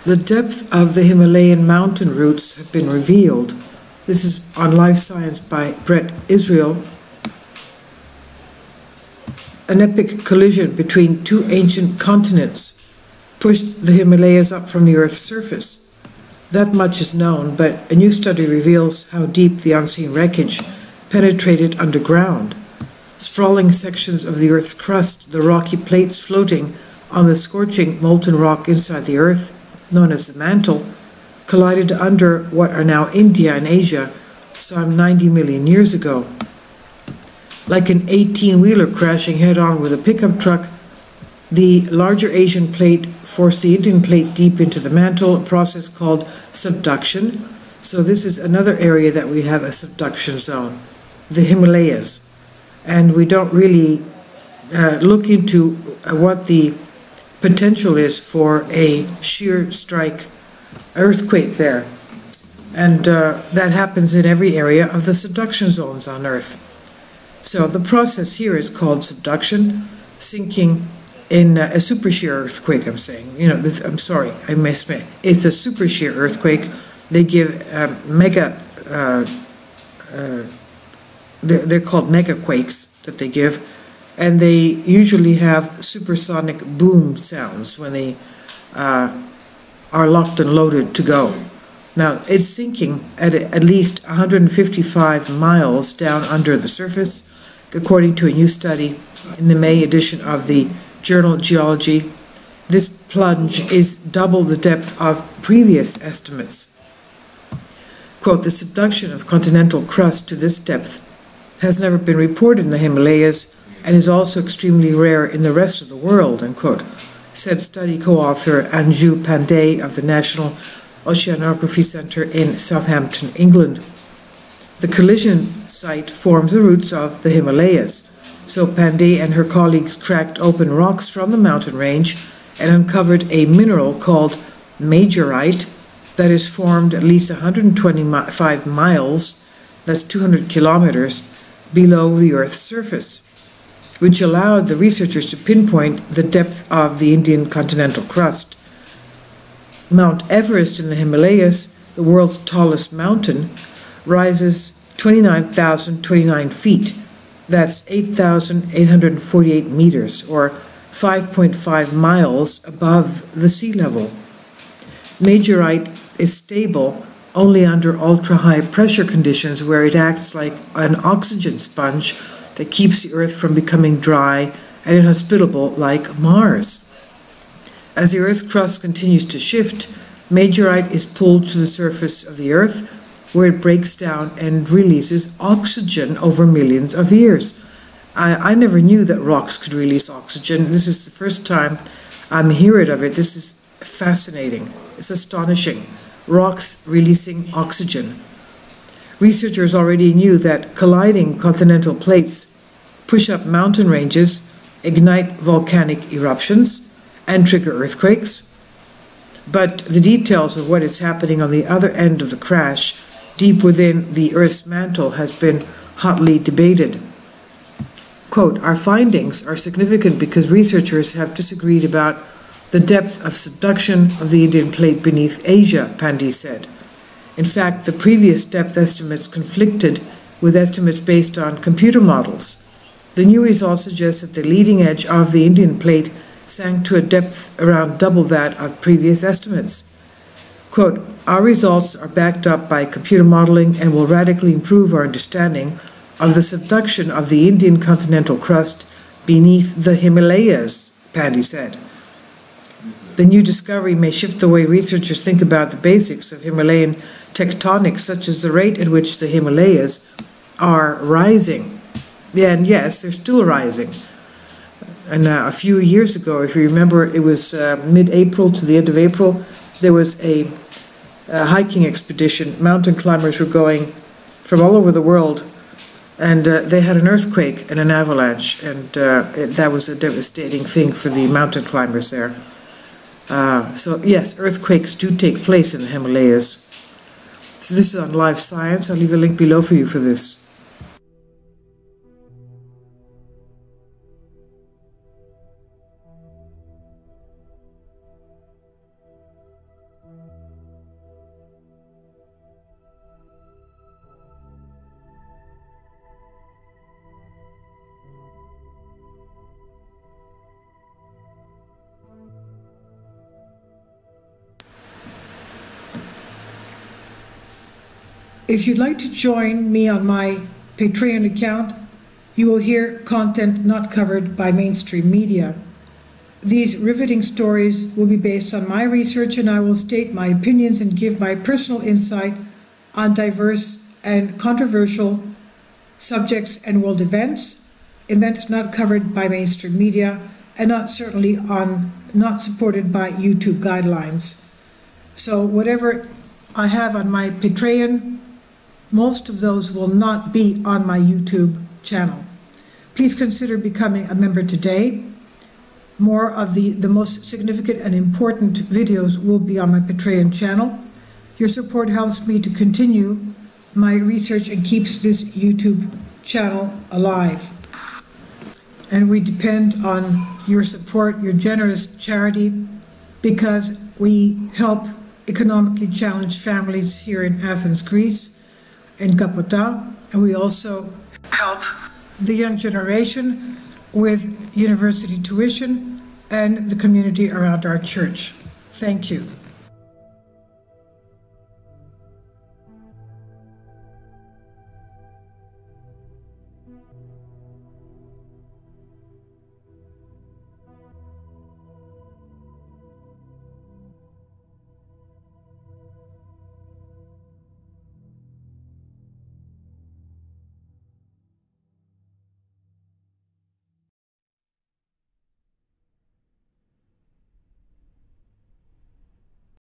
The depth of the Himalayan mountain routes have been revealed. This is on Life Science by Brett Israel. An epic collision between two ancient continents pushed the Himalayas up from the Earth's surface. That much is known, but a new study reveals how deep the unseen wreckage penetrated underground. Sprawling sections of the Earth's crust, the rocky plates floating on the scorching molten rock inside the Earth, known as the mantle, collided under what are now India and Asia some 90 million years ago. Like an 18-wheeler crashing head-on with a pickup truck, the larger Asian plate forced the Indian plate deep into the mantle, a process called subduction. So this is another area that we have a subduction zone, the Himalayas. And we don't really look into what the potential is for a shear strike earthquake there. And that happens in every area of the subduction zones on Earth. So the process here is called subduction, sinking in a super shear earthquake, I'm saying. I'm sorry, I misread. It's a super shear earthquake. They give they're called mega quakes that they give, and they usually have supersonic boom sounds when they are locked and loaded to go. Now, it's sinking at least 155 miles down under the surface, according to a new study in the May edition of the journal Geology. This plunge is double the depth of previous estimates. Quote, the subduction of continental crust to this depth has never been reported in the Himalayas and is also extremely rare in the rest of the world, unquote, said study co-author Anju Pandey of the National Oceanography Centre in Southampton, England. The collision site forms the roots of the Himalayas, so Pandey and her colleagues cracked open rocks from the mountain range and uncovered a mineral called majorite that is formed at least 125 miles, that's 200 kilometers, below the Earth's surface, which allowed the researchers to pinpoint the depth of the Indian continental crust. Mount Everest in the Himalayas, the world's tallest mountain, rises 29,029 feet. That's 8,848 meters, or 5.5 miles above the sea level. Majorite is stable only under ultra-high pressure conditions where it acts like an oxygen sponge that keeps the Earth from becoming dry and inhospitable like Mars. As the Earth's crust continues to shift, majorite is pulled to the surface of the Earth, where it breaks down and releases oxygen over millions of years. I never knew that rocks could release oxygen. This is the first time I'm hearing of it. This is fascinating. It's astonishing. Rocks releasing oxygen. Researchers already knew that colliding continental plates push up mountain ranges, ignite volcanic eruptions, and trigger earthquakes. But the details of what is happening on the other end of the crash, deep within the Earth's mantle, has been hotly debated. Quote, our findings are significant because researchers have disagreed about the depth of subduction of the Indian plate beneath Asia, Pandey said. In fact, the previous depth estimates conflicted with estimates based on computer models. The new results suggest that the leading edge of the Indian plate sank to a depth around double that of previous estimates. Quote, our results are backed up by computer modeling and will radically improve our understanding of the subduction of the Indian continental crust beneath the Himalayas, Pandey said. The new discovery may shift the way researchers think about the basics of Himalayan tectonics, such as the rate at which the Himalayas are rising. Yeah, and yes, they're still rising. And a few years ago, if you remember, it was mid-April to the end of April, there was a hiking expedition. Mountain climbers were going from all over the world, and they had an earthquake and an avalanche, and that was a devastating thing for the mountain climbers there. So yes, earthquakes do take place in the Himalayas. So this is on Live Science. I'll leave a link below for you for this. If you'd like to join me on my Patreon account, you will hear content not covered by mainstream media. These riveting stories will be based on my research, and I will state my opinions and give my personal insight on diverse and controversial subjects and world events not covered by mainstream media, and not supported by YouTube guidelines. So whatever I have on my Patreon, most of those will not be on my YouTube channel. Please consider becoming a member today. More of the most significant and important videos will be on my Patreon channel. Your support helps me to continue my research and keeps this YouTube channel alive. And we depend on your support, your generous charity, because we help economically challenged families here in Athens, Greece, in Kapota, and we also help the young generation with university tuition and the community around our church. Thank you.